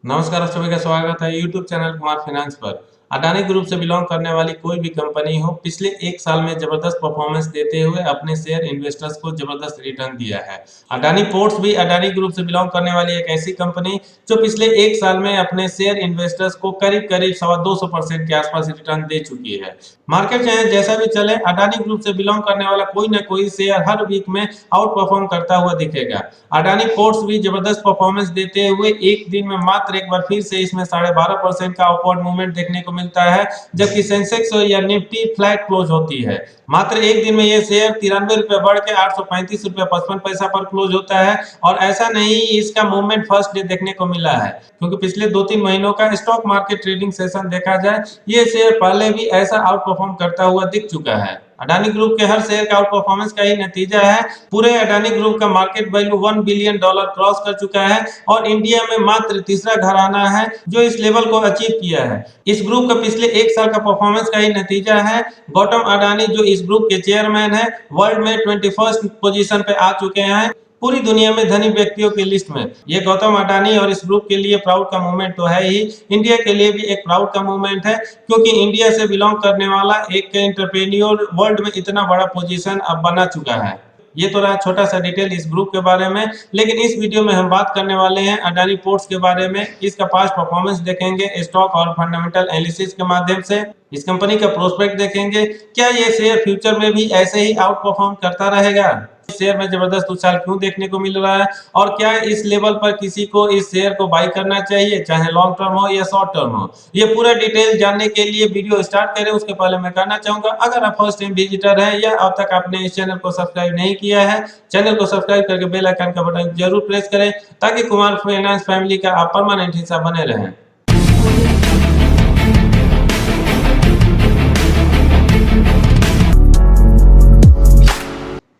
नमस्कार, आप सभी का स्वागत है यूट्यूब चैनल कुमार फाइनेंस पर। अडानी ग्रुप से बिलोंग करने वाली कोई भी कंपनी हो, पिछले एक साल में जबरदस्त परफॉर्मेंस देते हुए अपने शेयर इन्वेस्टर्स को जबरदस्त रिटर्न दिया है। अडानी पोर्ट्स भी अडानी ग्रुप से बिलोंग करने वाली एक ऐसी कंपनी जो पिछले एक साल में अपने शेयर इन्वेस्टर्स को करीब करीब 250% के आसपास रिटर्न दे चुकी है। मार्केट चाहे जैसा भी चले, अडानी ग्रुप से बिलोंग करने वाला कोई ना कोई शेयर हर वीक में आउट परफॉर्म करता हुआ दिखेगा। अडानी पोर्ट्स भी जबरदस्त परफॉर्मेंस देते हुए एक दिन में मात्र एक बार फिर से इसमें 12.5% का अपवर्ड मूवमेंट देखने को मिलता है, जबकि सेंसेक्स या निफ्टी फ्लैट क्लोज होती है। मात्र एक दिन में ये शेयर 93 रुपए बढ़ के 835 रुपए 55 पैसा पर क्लोज होता है। और ऐसा नहीं, इसका मूवमेंट फर्स्ट डे देखने को मिला है, क्योंकि पिछले 2-3 महीनों का स्टॉक मार्केट ट्रेडिंग सेशन देखा जाए, ये शेयर पहले भी ऐसा आउट परफॉर्म करता हुआ दिख चुका है। अडानी ग्रुप के हर शेयर का आउट परफॉर्मेंस का ही नतीजा है। पूरे अडानी ग्रुप का मार्केट वैल्यू $1 बिलियन क्रॉस कर चुका है और इंडिया में मात्र तीसरा घराना है जो इस लेवल को अचीव किया है। इस ग्रुप का पिछले एक साल का परफॉर्मेंस का ही नतीजा है। गौतम अडानी जो इस ग्रुप के चेयरमैन है, वर्ल्ड में 21st पोजीशन पे आ चुके हैं पूरी दुनिया में धनी व्यक्तियों की लिस्ट में। ये गौतम अडानी और इस ग्रुप के लिए प्राउड का मोमेंट तो है ही, इंडिया के लिए भी एक प्राउड का मोमेंट है, क्योंकि इंडिया से बिलोंग करने वाला एक एंटरप्रेन्योर वर्ल्ड में इतना बड़ा पोजीशन अब बना चुका है। ये तो रहा छोटा सा डिटेल इस ग्रुप के बारे में, लेकिन इस वीडियो में हम बात करने वाले हैं अडानी पोर्ट्स के बारे में। इसका पास्ट परफॉर्मेंस देखेंगे स्टॉक और फंडामेंटल एनालिसिस के माध्यम से। इस कंपनी का प्रोस्पेक्ट देखेंगे, क्या ये शेयर फ्यूचर में भी ऐसे ही आउट परफॉर्म करता रहेगा, शेयर में जबरदस्त उछाल क्यों देखने को मिल रहा है, और क्या इस लेवल पर किसी को इस शेयर को बाय करना चाहिए, चाहे लॉन्ग टर्म हो या शॉर्ट टर्म हो। ये पूरा डिटेल जानने के लिए वीडियो स्टार्ट करें उसके पहले मैं कहना चाहूंगा, अगर आप फर्स्ट टाइम विजिटर है या अब तक आपने इस चैनल को सब्सक्राइब नहीं किया है, चैनल को सब्सक्राइब करके बेल आइकन का बटन जरूर प्रेस करें, ताकि कुमार फाइनेंस फैमिली का आप परमानेंट हिस्सा बने रहें।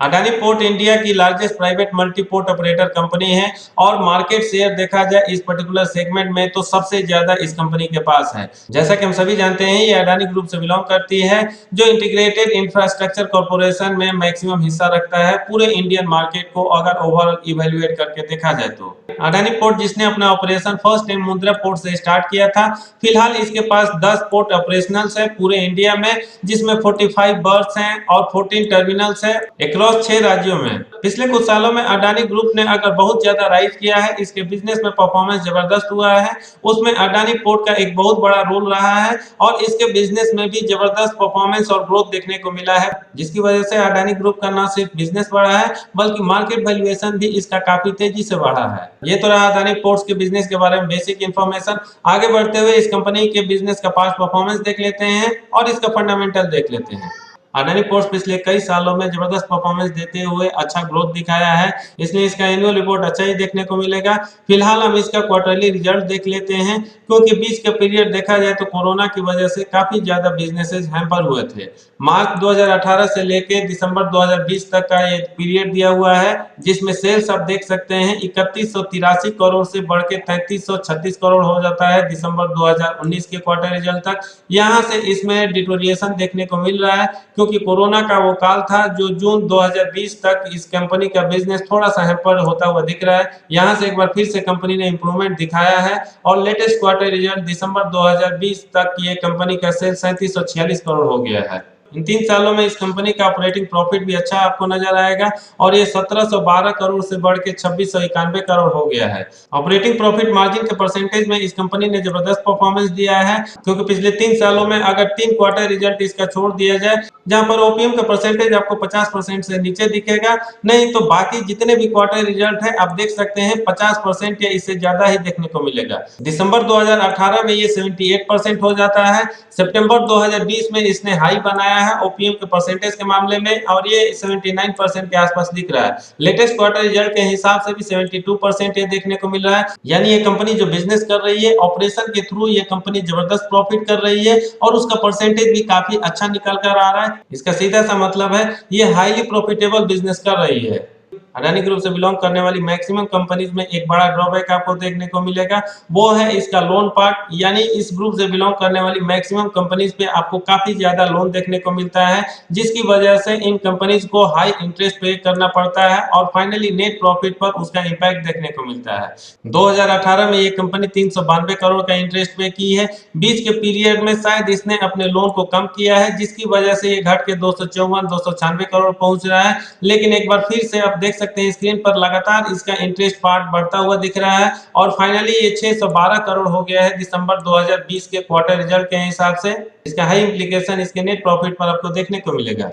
अडानी पोर्ट इंडिया की largest private multi port operator company है और मार्केट शेयर देखा जाए इस पर्टिकुलर सेगमेंट में तो सबसे ज्यादा इस कंपनी के पास है। जैसा कि हम सभी जानते हैं, ये अडानी ग्रुप से बिलोंग करती है, जो इंटीग्रेटेड इंफ्रास्ट्रक्चर कॉर्पोरेशन में मैक्सिमम हिस्सा रखता है पूरे इंडियन मार्केट को अगर ओवरऑल इवेल्युएट करके देखा जाए तो। अडानी पोर्ट जिसने अपना operation first time Mundra port से स्टार्ट किया था, फिलहाल इसके पास 10 पोर्ट ऑपरेशनल्स है पूरे इंडिया में, जिसमें 45 बर्थ्स हैं और 14 टर्मिनल्स है अक्रॉस 6 राज्यों में। पिछले कुछ सालों में अडानी ग्रुप ने अगर बहुत ज्यादा राइज किया है, इसके बिजनेस में परफॉर्मेंस जबरदस्त हुआ है, उसमें अडानी पोर्ट का एक बहुत बड़ा रोल रहा है और इसके बिजनेस में भी जबरदस्त परफॉर्मेंस और ग्रोथ देखने को मिला है, जिसकी वजह से अडानी ग्रुप का न सिर्फ बिजनेस बढ़ा है बल्कि मार्केट वैल्यूएशन भी इसका काफी तेजी से बढ़ा है। ये तो रहा अडानी पोर्ट्स के बिजनेस के बारे में बेसिक इंफॉर्मेशन। आगे बढ़ते हुए इस कंपनी के बिजनेस का पास्ट परफॉर्मेंस देख लेते हैं और इसका फंडामेंटल देख लेते हैं। अडानी पोर्ट्स पिछले कई सालों में जबरदस्त परफॉर्मेंस देते हुए अच्छा ग्रोथ दिखाया है, इसलिए इसका एनुअल रिपोर्ट अच्छा ही देखने को मिलेगा। फिलहाल हम इसका क्वार्टरली रिजल्ट देख लेते हैं, क्योंकि बीच का पीरियड देखा जाए तो कोरोना की वजह से काफी ज्यादा बिजनेसेस हैम्पर हुए थे। मार्च 2018 से लेकर दिसंबर 2020 तक का ये पीरियड दिया हुआ है, जिसमें सेल्स आप देख सकते हैं 3183 करोड़ से बढ़ के 3336 करोड़ हो जाता है दिसंबर 2019 के क्वार्टर रिजल्ट तक। यहाँ से इसमें डिटोरिएशन देखने को मिल रहा है, क्योंकि कोरोना का वो काल था जो जून 2020 तक इस कंपनी का बिजनेस थोड़ा सा हैम्पर होता हुआ दिख रहा है। यहाँ से एक बार फिर से कंपनी ने इंप्रूवमेंट दिखाया है और लेटेस्ट क्वार्टर रिजल्ट दिसंबर 2020 तक ये कंपनी का सेल्स 3746 करोड़ हो गया है। इन 3 सालों में इस कंपनी का ऑपरेटिंग प्रॉफिट भी अच्छा आपको नजर आएगा और ये 1712 करोड़ से बढ़ के 2691 करोड़ हो गया है। ऑपरेटिंग प्रॉफिट मार्जिन के परसेंटेज में इस कंपनी ने जबरदस्त परफॉर्मेंस दिया है, क्योंकि पिछले 3 सालों में अगर 3 क्वार्टर रिजल्ट इसका छोड़ दिया जाए, जहां पर ओपीएम का परसेंटेज आपको 50% से नीचे दिखेगा, नहीं तो बाकी जितने भी क्वार्टर रिजल्ट है आप देख सकते हैं 50% या इससे ज्यादा ही देखने को मिलेगा। दिसंबर 2018 में ये 78% हो जाता है, सितंबर 2020 में इसने हाई बनाया है ओपीएम के परसेंटेज के मामले में और ये 79% के आसपास दिख रहा है। लेटेस्ट क्वार्टर रिजल्ट के हिसाब से भी 72% ये देखने को मिल रहा है। यानी ये कंपनी जो बिजनेस कर रही है, ऑपरेशन के थ्रू ये कंपनी जबरदस्त प्रॉफिट कर रही है और उसका परसेंटेज भी काफी अच्छा निकल कर आ रहा है। इसका सीधा सा मतलब है ये हाईली प्रॉफिटेबल बिजनेस कर रही है। अडानी ग्रुप से बिलोंग करने वाली मैक्सिमम कंपनीज में एक बड़ा ड्रॉबैक आपको देखने को मिलेगा, वो है इसका लोन पार्ट। यानी इस ग्रुप से बिलोंग करने वाली मैक्सिमम कंपनीज पे आपको काफी ज्यादा लोन देखने को मिलता है, जिसकी वजह से इन कंपनीज को हाई इंटरेस्ट पे करना पड़ता है और फाइनली नेट प्रॉफिट पर उसका इंपैक्ट देखने को मिलता है। 2018 में ये कंपनी 392 करोड़ का इंटरेस्ट पे की है। बीच के पीरियड में शायद इसने अपने लोन को कम किया है, जिसकी वजह से ये घट के 294 करोड़ पहुंच रहा है। लेकिन एक बार फिर से आप देख सकते हैं स्क्रीन पर लगातार इसका इंटरेस्ट पार्ट बढ़ता हुआ दिख रहा है और फाइनली ये 612 करोड़ हो गया है दिसंबर 2020 के क्वार्टर रिजल्ट के हिसाब से। इसका हाई इंप्लीकेशन इसके नेट प्रॉफिट पर आपको देखने को मिलेगा।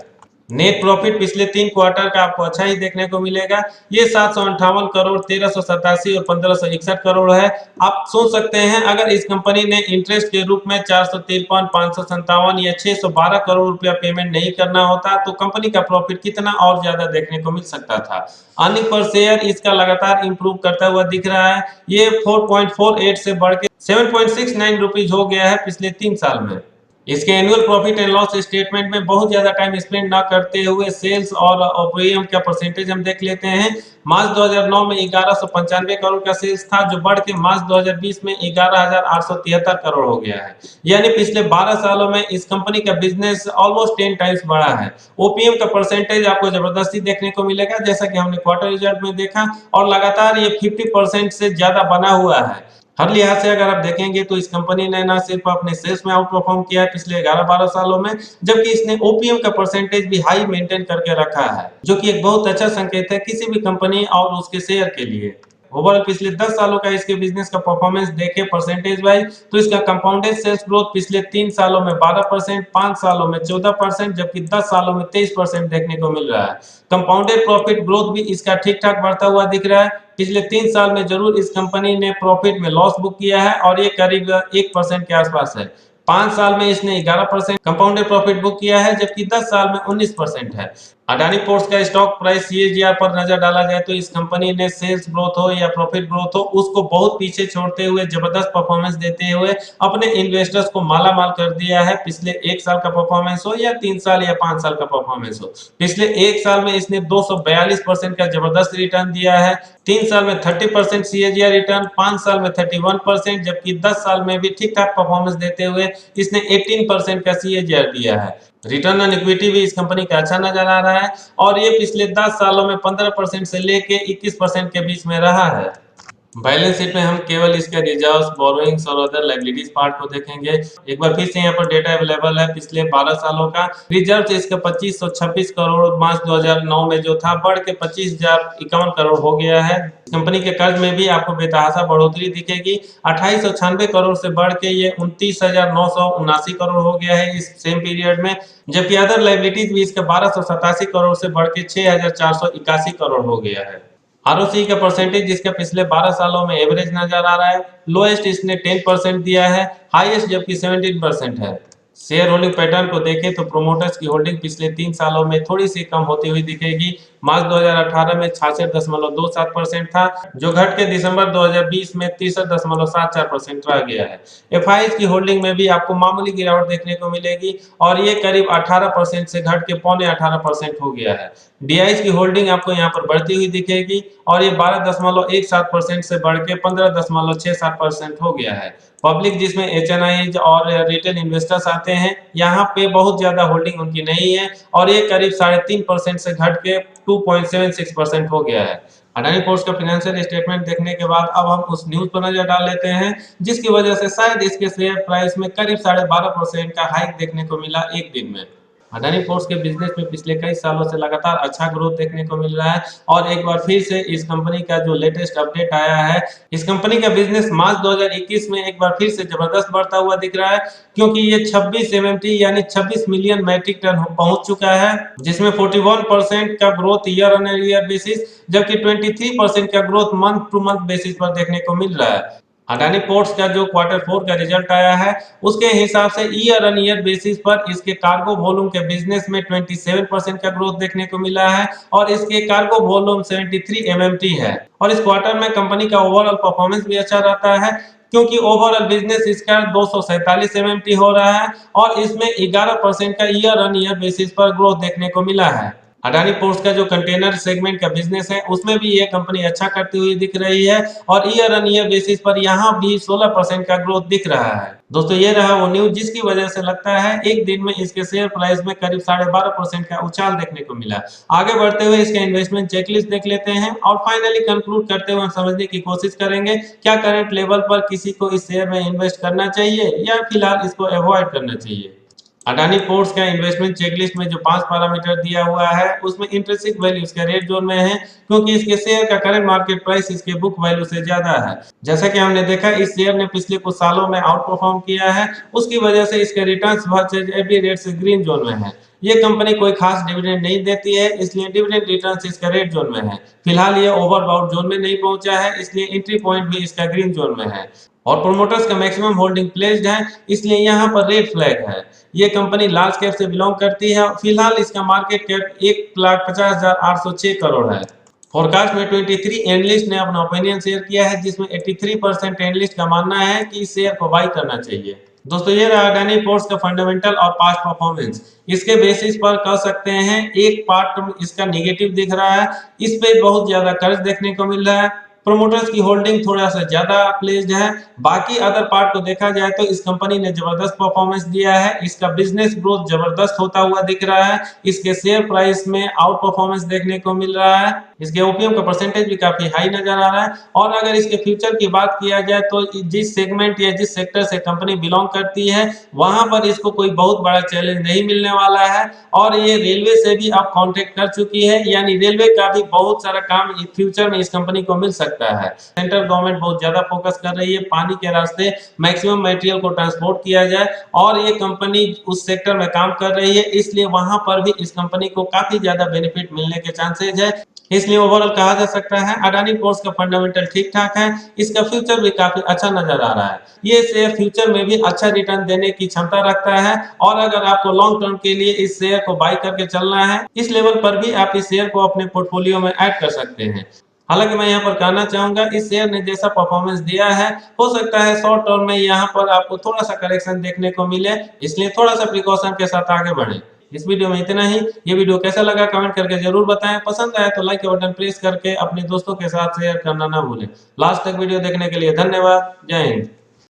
नेट प्रॉफिट पिछले 3 क्वार्टर का आपको अच्छा ही देखने को मिलेगा। ये 758 करोड़, 1387 और 1561 करोड़ है। आप सोच सकते हैं अगर इस कंपनी ने इंटरेस्ट के रूप में 453, 557 या 612 करोड़ रुपया पेमेंट नहीं करना होता तो कंपनी का प्रॉफिट कितना और ज्यादा देखने को मिल सकता था। अर्निंग पर शेयर इसका लगातार इंप्रूव करता हुआ दिख रहा है। ये 4.48 से बढ़ के 7.69 रुपीज हो गया है पिछले 3 साल में। इसके annual profit and loss statement में बहुत ज्यादा टाइम स्पेंड ना करते हुए सेल्स और ऑपरेम का परसेंटेज हम देख लेते हैं। मार्च 2009 में 1195 करोड़ का सेल्स था, जो बढ़ के मार्च 2020 में 11,873 करोड़ हो गया है। यानी पिछले 12 सालों में इस कंपनी का बिजनेस ऑलमोस्ट 10 टाइम्स बढ़ा है। ओपीएम का परसेंटेज आपको जबरदस्ती देखने को मिलेगा, जैसा कि हमने क्वार्टर रिजल्ट में देखा, और लगातार ये 50% से ज्यादा बना हुआ है। हर लिहाज से अगर आप देखेंगे तो इस कंपनी ने ना सिर्फ अपने सेल्स में आउट परफॉर्म किया है पिछले 11-12 सालों में, जबकि इसने ओपीएम का परसेंटेज भी हाई मेंटेन करके रखा है, जो कि एक बहुत अच्छा संकेत है किसी भी कंपनी और उसके शेयर के लिए। ओवरऑल पिछले 10 सालों का इसके बिजनेस का परफॉर्मेंस देखें परसेंटेज वाइज, तो इसका कंपाउंडेड सेल्स ग्रोथ पिछले 3 सालों में 12%, 5 सालों में 14%, जबकि 10 सालों में 23% देखने को मिल रहा है। कंपाउंडेड प्रॉफिट ग्रोथ भी इसका ठीक ठाक बढ़ता हुआ दिख रहा है। पिछले 3 साल में जरूर इस कंपनी ने प्रॉफिट में लॉस बुक किया है और ये करीब 1% के आसपास है। 5 साल में इसने 11% कंपाउंडेड प्रॉफिट बुक किया है, जबकि 10 साल में 19% है। अडानी पोर्ट्स का स्टॉक प्राइस सीएजीआर पर नजर डाला जाए तो इस कंपनी ने सेल्स ग्रोथ हो या प्रॉफिट ग्रोथ हो, उसको बहुत पीछे छोड़ते हुए जबरदस्त परफॉर्मेंस देते हुए अपने इन्वेस्टर्स को माला माल कर दिया है। पिछले 1 साल का परफॉर्मेंस हो या 3 साल या 5 साल का परफॉर्मेंस हो, पिछले 1 साल में इसने 242% का जबरदस्त रिटर्न दिया है। 3 साल में 30% सीएजीआर रिटर्न, 5 साल में 31%, जबकि 10 साल में भी ठीक ठाक परफॉर्मेंस देते हुए इसने 18% का सीएजीआर दिया है। रिटर्न ऑन इक्विटी भी इस कंपनी का अच्छा नजर आ रहा है और ये पिछले 10 सालों में 15% से लेके 21% के बीच में रहा है। बैलेंस शीट में हम केवल इसके रिजर्व्स, बोरोइंग्स और अदर लायबिलिटीज पार्ट को देखेंगे। एक बार फिर से यहाँ पर डेटा अवेलेबल है पिछले 12 सालों का। रिजर्व इसका 2526 करोड़ मार्च 2009 में जो था, बढ़ के 25,051 करोड़ हो गया है। कंपनी के कर्ज में भी आपको बेतहाशा बढ़ोतरी दिखेगी। 2896 करोड़ से बढ़ के ये 29,979 करोड़ हो गया है इस सेम पीरियड में, जबकि अदर लायबिलिटीज भी इसका 1287 करोड़ से बढ़ के 6,481 करोड़ हो गया है। आरओसी का परसेंटेज जिसका पिछले 12 सालों में एवरेज नजर आ रहा है, लोएस्ट इसने 10% दिया है, हाईएस्ट जबकि 17% है। शेयर होल्डिंग पैटर्न को देखें तो प्रोमोटर्स की होल्डिंग पिछले 3 सालों में थोड़ी सी कम होती हुई दिखेगी। मार्च 2018 में 66.27% था, जो घट के दिसंबर 2020 में 63.74% रह गया है। एफआईज की होल्डिंग में भी आपको मामूली गिरावट देखने को मिलेगी और ये करीब 18% से घट के 18.25% हो गया है। डीआईज की होल्डिंग आपको यहाँ पर बढ़ती हुई दिखेगी और ये 12.17% से बढ़ के 15.67% हो गया है। पब्लिक जिसमें एचएनआई और रिटेल इन्वेस्टर्स आते हैं, यहाँ पे बहुत ज्यादा होल्डिंग उनकी नहीं है और ये करीब 3.5% से घट के 2.76% हो गया है। अडानी पोर्ट्स का फाइनेंशियल स्टेटमेंट देखने के बाद अब हम उस न्यूज पर नजर डाल लेते हैं जिसकी वजह से शायद इसके शेयर प्राइस में करीब 12.5% का हाइक देखने को मिला एक दिन में। अडानी पोर्ट्स के बिजनेस में पिछले कई सालों से लगातार अच्छा ग्रोथ देखने को मिल रहा है और एक बार फिर से इस कंपनी का जो लेटेस्ट अपडेट आया है, इस कंपनी का बिजनेस मार्च 2021 में एक बार फिर से जबरदस्त बढ़ता हुआ दिख रहा है, क्योंकि ये 26 एमएमटी यानी 26 मिलियन मैट्रिक टन पहुंच चुका है, जिसमें 41% का growth year on year basis, जबकि 23% का growth month two month basis पर देखने को मिल रहा है। अडानी पोर्ट्स का जो क्वार्टर 4 का रिजल्ट आया है, उसके हिसाब से ईयर ऑन ईयर बेसिस पर इसके कार्गो वॉल्यूम के बिजनेस में 27% का ग्रोथ देखने को मिला है और इसके कार्गो वॉल्यूम 73 एमएमटी है। और इस क्वार्टर में कंपनी का ओवरऑल परफॉर्मेंस भी अच्छा रहता है, क्योंकि ओवरऑल बिजनेस इसका 247 एमएमटी हो रहा है और इसमें 11% का ईयर ऑन ईयर बेसिस पर ग्रोथ देखने को मिला है। अडानी पोर्ट्स का जो कंटेनर सेगमेंट का बिजनेस है उसमें भी ये कंपनी अच्छा करती हुई दिख रही है और ईयर ऑन ईयर बेसिस पर यहाँ भी 16% का ग्रोथ दिख रहा है। दोस्तों ये रहा वो न्यूज जिसकी वजह से लगता है एक दिन में इसके शेयर प्राइस में करीब 12.5% का उछाल देखने को मिला। आगे बढ़ते हुए इसका इन्वेस्टमेंट चेकलिस्ट देख लेते हैं और फाइनली कंक्लूड करते हुए हम समझने की कोशिश करेंगे क्या करंट लेवल पर किसी को इस शेयर में इन्वेस्ट करना चाहिए या फिलहाल इसको अवॉइड करना चाहिए। अडानी पोर्ट्स का इन्वेस्टमेंट चेकलिस्ट में जो 5 पैरामीटर दिया हुआ है उसमें इंट्रिंसिक वैल्यू इसके रेड जोन में है क्योंकि इसके शेयर का करंट मार्केट प्राइस इसके बुक वैल्यू से ज्यादा है। जैसा कि हमने देखा इस शेयर ने पिछले कुछ सालों में आउट परफॉर्म किया है, उसकी वजह से इसके रिटर्न्स वर्सेज एवरी रेट से ग्रीन जोन में है। ये कंपनी कोई खास डिविडेंड नहीं देती है इसलिए डिविडेंड रिटर्न्स इसका रेड जोन में है। फिलहाल ये ओवरबाउट जोन में नहीं पहुंचा है इसलिए एंट्री पॉइंट भी इसका ग्रीन जोन में है और प्रोमोटर्स का मैक्सिमम होल्डिंग प्लेस्ड है इसलिए यहाँ पर रेड फ्लैग है। ये कंपनी लार्ज कैप से बिलोंग करती है। फिलहाल इसका मार्केट कैप 1,50,806 करोड़ है। फोरकास्ट में 23 एनालिस्ट ने अपना ओपिनियन शेयर किया है जिसमें 83% एनालिस्ट का मानना है कि इस शेयर को बाई करना चाहिए। दोस्तों ये रहा अडानी पोर्ट्स का फंडामेंटल और पास्ट परफॉर्मेंस। इसके बेसिस पर कह सकते हैं एक पार्ट इसका निगेटिव दिख रहा है, इस पे बहुत ज्यादा कर्ज देखने को मिल रहा है, प्रोमोटर्स की होल्डिंग थोड़ा सा ज्यादा प्लेस्ड है। बाकी अदर पार्ट को देखा जाए तो इस कंपनी ने जबरदस्त परफॉर्मेंस दिया है, इसका बिजनेस ग्रोथ जबरदस्त होता हुआ दिख रहा है, इसके शेयर प्राइस में आउट परफॉर्मेंस देखने को मिल रहा है, इसके ओपीएम का परसेंटेज भी काफी हाई नजर आ रहा है। और अगर इसके फ्यूचर की बात किया जाए तो जिस सेगमेंट या जिस सेक्टर से कंपनी बिलोंग करती है वहां पर इसको कोई बहुत बड़ा चैलेंज नहीं मिलने वाला है और ये रेलवे से भी अब कॉन्टेक्ट कर चुकी है, यानी रेलवे का भी बहुत सारा काम फ्यूचर में इस कंपनी को मिल सकता है। सेंट्रल गवर्नमेंट बहुत ज्यादा फोकस कर रही है पानी के रास्ते मैक्सिमम मटेरियल को ट्रांसपोर्ट किया जाए और ये कंपनी उस सेक्टर में काम कर रही है इसलिए वहां पर भी इस कंपनी को काफी ज्यादा बेनिफिट मिलने के चांसेज है। इसलिए ओवरऑल कहा जा सकता है अडानी पोर्ट्स का फंडामेंटल ठीक ठाक है, इसका फ्यूचर भी काफी अच्छा नजर आ रहा है। ये शेयर फ्यूचर में भी अच्छा रिटर्न देने की क्षमता रखता है और अगर आपको लॉन्ग टर्म के लिए इस शेयर को बाय करके चलना है इस लेवल पर भी आप इस शेयर को अपने पोर्टफोलियो में ऐड कर सकते हैं। हालांकि मैं यहाँ पर कहना चाहूंगा इस शेयर ने जैसा परफॉर्मेंस दिया है हो सकता है शॉर्ट टर्म में यहाँ पर आपको थोड़ा सा करेक्शन देखने को मिले, इसलिए थोड़ा सा प्रिकॉशन के साथ आगे बढ़े। इस वीडियो में इतना ही। ये वीडियो कैसा लगा कमेंट करके जरूर बताएं, पसंद आए तो लाइक के बटन प्रेस करके अपने दोस्तों के साथ शेयर करना ना भूलें। लास्ट तक वीडियो देखने के लिए धन्यवाद। जय हिंद।